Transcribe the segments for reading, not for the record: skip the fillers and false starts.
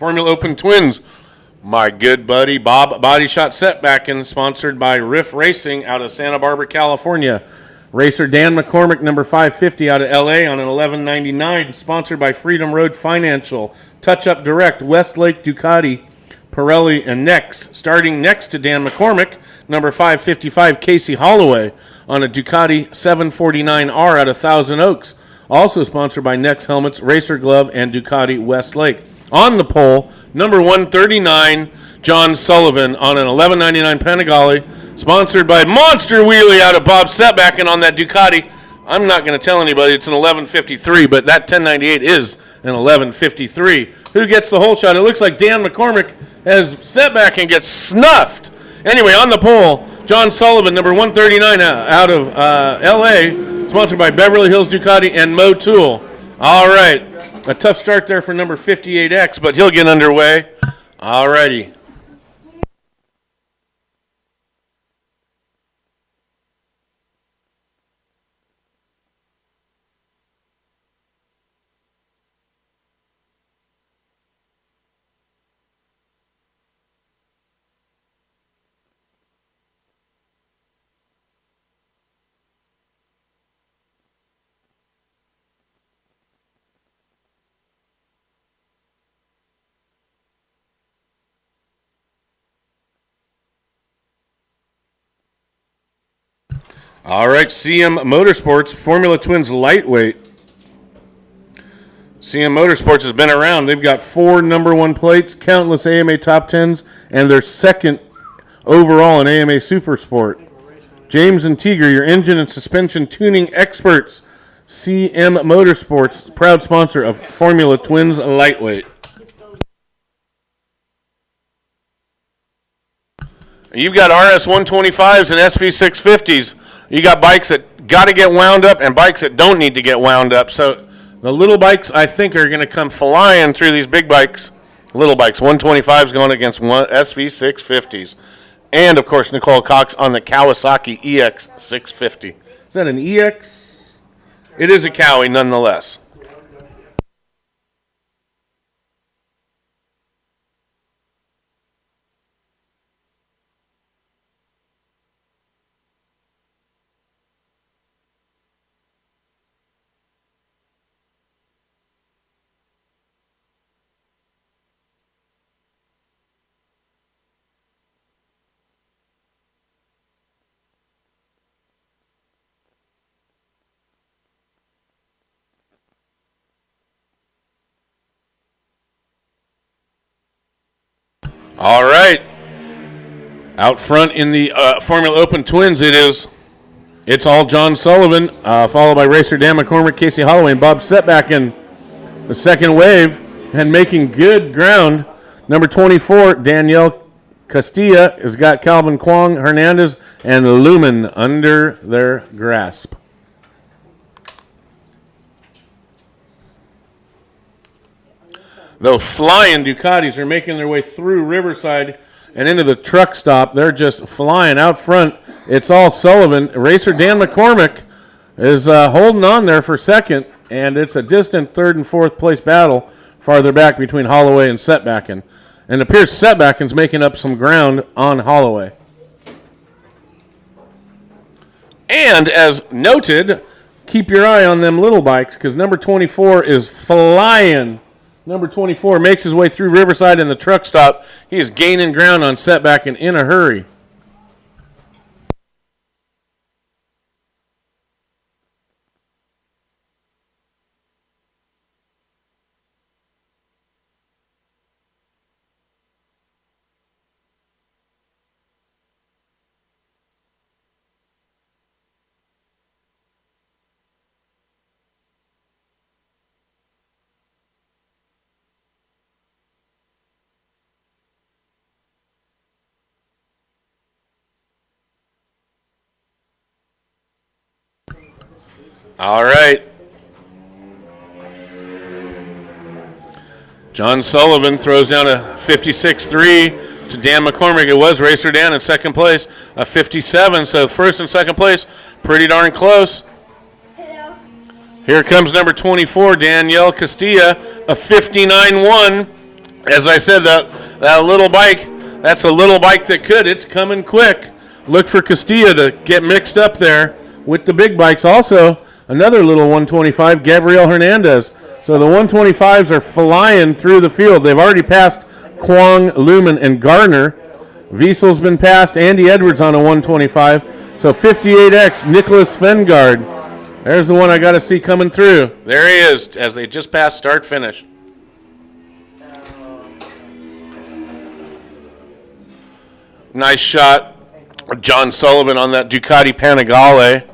Formula Open Twins. My good buddy Bob Body Shot Setbackin, sponsored by Riff Racing out of Santa Barbara, California. Racer Dan McCormick, number 550 out of LA on an 1199, sponsored by Freedom Road Financial, Touch Up Direct, Westlake Ducati, Pirelli, and Nex. Starting next to Dan McCormick, number 555 Casey Holloway on a Ducati 749R out of Thousand Oaks. Also sponsored by Nex Helmets, Racer Glove, and Ducati Westlake. On the pole, number 139, John Sullivan on an 1199 Panigale, sponsored by Monster Wheelie out of Bob Setbackin on that Ducati. I'm not going to tell anybody it's an 1153, but that 1098 is an 1153. Who gets the whole shot? It looks like Dan McCormick has Setbackin gets snuffed. Anyway, on the pole, John Sullivan, number 139 out of L.A., sponsored by Beverly Hills Ducati and Mo Tool. All right. A tough start there for number 58X, but he'll get underway. All righty. All right, CM Motorsports, Formula Twins Lightweight. CM Motorsports has been around. They've got 4 number 1 plates, countless AMA top 10s, and their second overall in AMA Supersport. James and Tiger, your engine and suspension tuning experts. CM Motorsports, proud sponsor of Formula Twins Lightweight. You've got RS 125s and SV 650s. You got bikes that got to get wound up and bikes that don't need to get wound up. So the little bikes, I think, are going to come flying through these big bikes. Little bikes, 125s going against SV 650s. And, of course, Nicole Cox on the Kawasaki EX 650. Is that an EX? It is a Cowie, nonetheless. All right. Out front in the Formula Open Twins, it's all John Sullivan, followed by Racer Dan McCormick, Casey Holloway, and Bob Setbackin. The second wave, and making good ground. Number 24, Danielle Castilla, has got Calvin Kwong, Hernandez, and Lumen under their grasp. Those flying Ducatis are making their way through Riverside and into the truck stop. They're just flying out front. It's all Sullivan. Racer Dan McCormick is holding on there for second, and it's a distant third and fourth place battle farther back between Holloway and Setbackin. And it appears Setbackin's making up some ground on Holloway. And as noted, keep your eye on them little bikes because number 24 is flying. Number 24 makes his way through Riverside in the truck stop. He is gaining ground on Setbackin in a hurry. All right. John Sullivan throws down a 56.3 to Dan McCormick. It was Racer Dan in second place, a 57. So first and second place, pretty darn close. Hello. Here comes number 24, Danielle Castilla, a 59.1. As I said, that little bike, that's a little bike that could. It's coming quick. Look for Castilla to get mixed up there with the big bikes. Also, another little 125, Gabriel Hernandez. So the 125s are flying through the field. They've already passed Kwong, Lumen, and Gardner. Wiesel's been passed. Andy Edwards on a 125. So 58X, Nicholas Fengard. There's the one I got to see coming through. There he is as they just passed start finish. Nice shot, John Sullivan on that Ducati Panigale.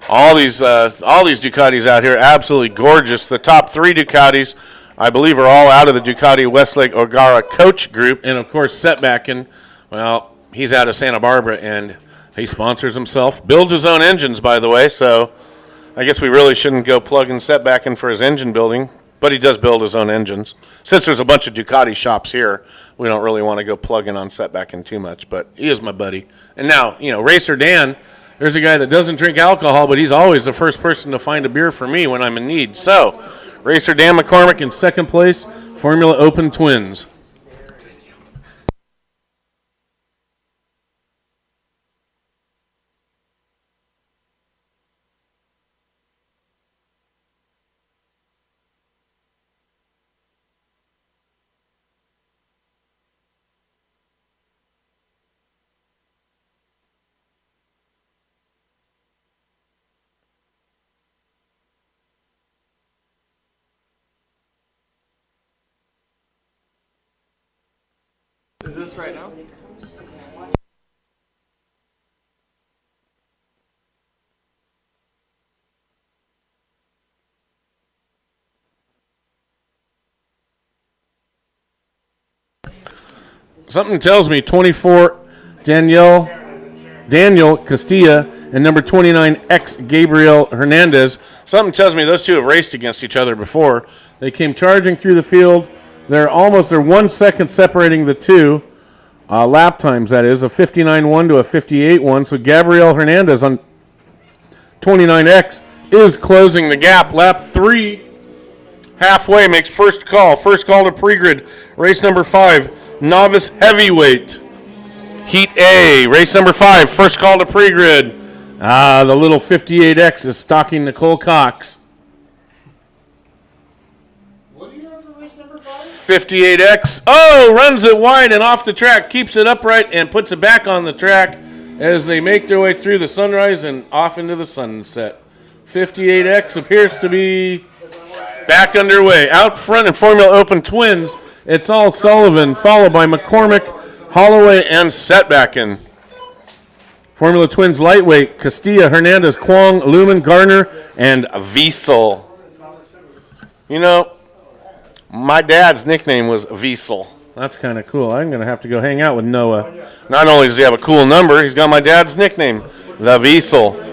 All these Ducatis out here, absolutely gorgeous. The top 3 Ducatis, I believe, are all out of the Ducati Westlake O'Gara coach group. And, of course, Setbacken, well, he's out of Santa Barbara, and he sponsors himself. Builds his own engines, by the way, so I guess we really shouldn't go plugging Setbacken for his engine building. But he does build his own engines. Since there's a bunch of Ducati shops here, we don't really want to go plugging on Setbacken too much. But he is my buddy. And now, Racer Dan, there's a guy that doesn't drink alcohol, but he's always the first person to find a beer for me when I'm in need. So, Racer Dan McCormick in second place, Formula Open Twins. Is this right now? Something tells me 24 Daniel Castilla and number 29 X Gabriel Hernandez. Something tells me those two have raced against each other before. They came charging through the field. They're 1 second separating the two lap times, that is, a 59.1 to a 58.1. So Gabriel Hernandez on 29X is closing the gap. Lap 3, halfway, makes first call. First call to pre-grid. Race number 5, novice heavyweight. Heat A, race number 5, first call to pre-grid. The little 58X is stalking Nicole Cox. 58X. Oh, runs it wide and off the track, keeps it upright and puts it back on the track as they make their way through the sunrise and off into the sunset. 58X appears to be back underway. Out front in Formula Open Twins, it's all Sullivan, followed by McCormick, Holloway, and Setbacken. Formula Twins lightweight, Castilla, Hernandez, Kwong, Lumen, Gardner, and Wiesel. My dad's nickname was Wiesel. That's kind of cool. I'm going to have to go hang out with Noah. Not only does he have a cool number, he's got my dad's nickname, the Wiesel.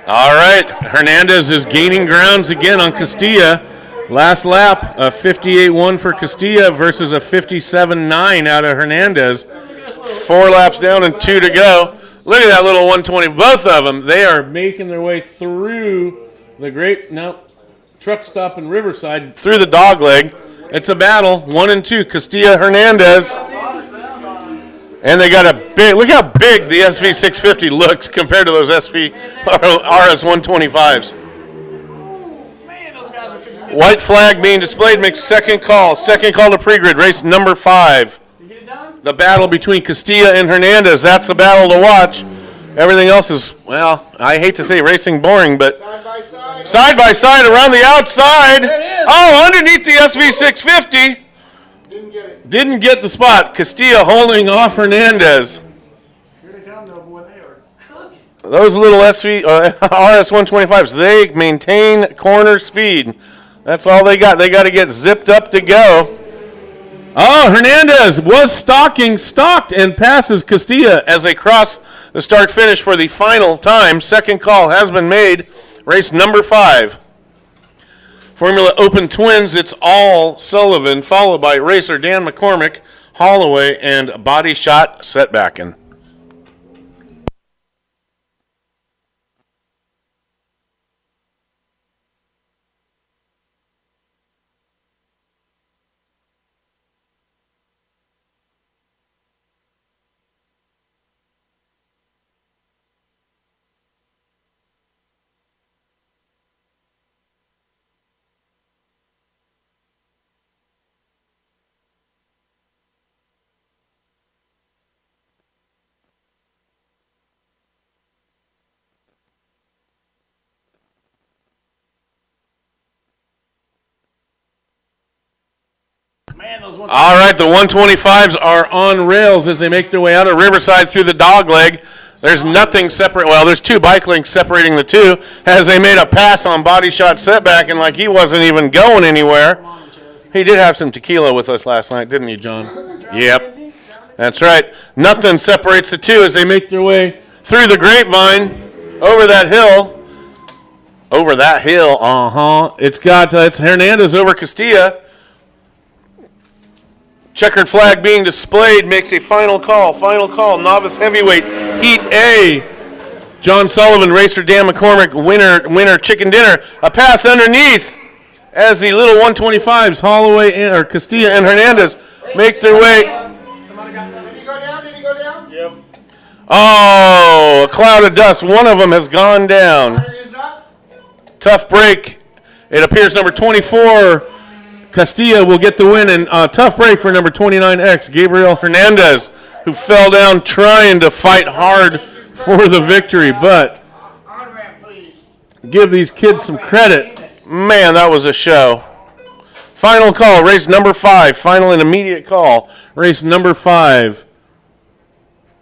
All right, Hernandez is gaining grounds again on Castilla. Last lap, a 58.1 for Castilla versus a 57.9 out of Hernandez. 4 laps down and 2 to go. Look at that little 120. Both of them, they are making their way through the truck stop in Riverside, through the dog leg. It's a battle, 1 and 2, Castilla Hernandez. And they got a big, look how big the SV650 looks compared to those RS125s. White flag being displayed makes second call. Second call to pre-grid, race number 5. The battle between Castilla and Hernandez. That's the battle to watch. Everything else is, well, I hate to say racing boring, but side by side around the outside. Oh, underneath the SV650. Didn't get the spot. Castilla holding off Hernandez. Those little RS125s, they maintain corner speed. That's all they got. They got to get zipped up to go. Oh, Hernandez was stocked and passes Castilla as they cross the start-finish for the final time. Second call has been made. Race number 5. Formula Open Twins, it's all Sullivan, followed by racer Dan McCormick, Holloway, and Body Shot Setbacken. All right, the 125s are on rails as they make their way out of Riverside through the dog leg. There's nothing separate. Well, there's 2 bike links separating the two as they made a pass on Body Shot Setback, and like he wasn't even going anywhere. He did have some tequila with us last night, didn't he, John? Yep, that's right. Nothing separates the two as they make their way through the grapevine over that hill. It's Hernandez over Castilla. Checkered flag being displayed makes a final call. Final call, novice heavyweight, Heat A. John Sullivan, racer Dan McCormick, winner chicken dinner. A pass underneath as the little 125s, Holloway or Castilla and Hernandez make their way. Did he go down? Yep. Oh, a cloud of dust. One of them has gone down. Tough break. It appears number 24. Castilla will get the win, and tough break for number 29X, Gabriel Hernandez, who fell down trying to fight hard for the victory. But give these kids some credit. Man, that was a show. Final call, race number 5. Final and immediate call, race number 5.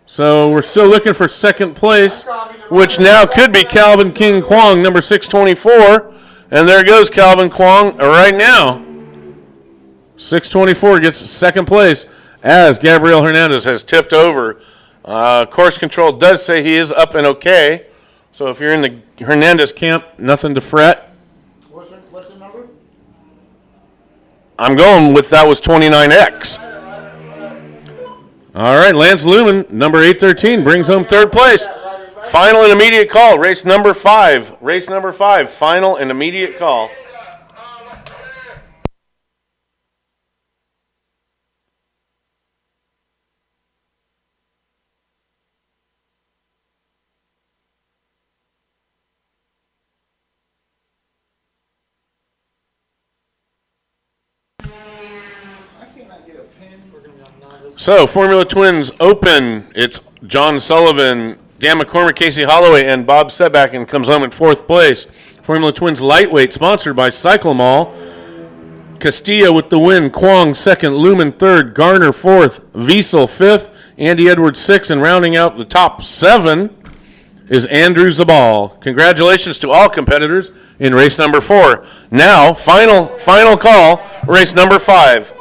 So we're still looking for second place, which now could be Calvin King Kwong, number 624. And there goes Calvin Kwong right now. 624 gets second place as Gabriel Hernandez has tipped over. Course control does say he is up and okay. So if you're in the Hernandez camp, nothing to fret. What's the number? I'm going with that was 29X. All right, Lance Lumen, number 813, brings home third place. Final and immediate call, race number 5. Race number 5, final and immediate call. So, Formula Twins Open. It's John Sullivan, Dan McCormick, Casey Holloway, and Bob Setbacken comes home in 4th place. Formula Twins Lightweight, sponsored by Cycle Mall. Castilla with the win. Kwong 2nd, Lumen 3rd, Garner 4th, Wiesel 5th, Andy Edwards 6th, and rounding out the top 7 is Andrew Zabal. Congratulations to all competitors in race number 4. Now, final call, race number 5.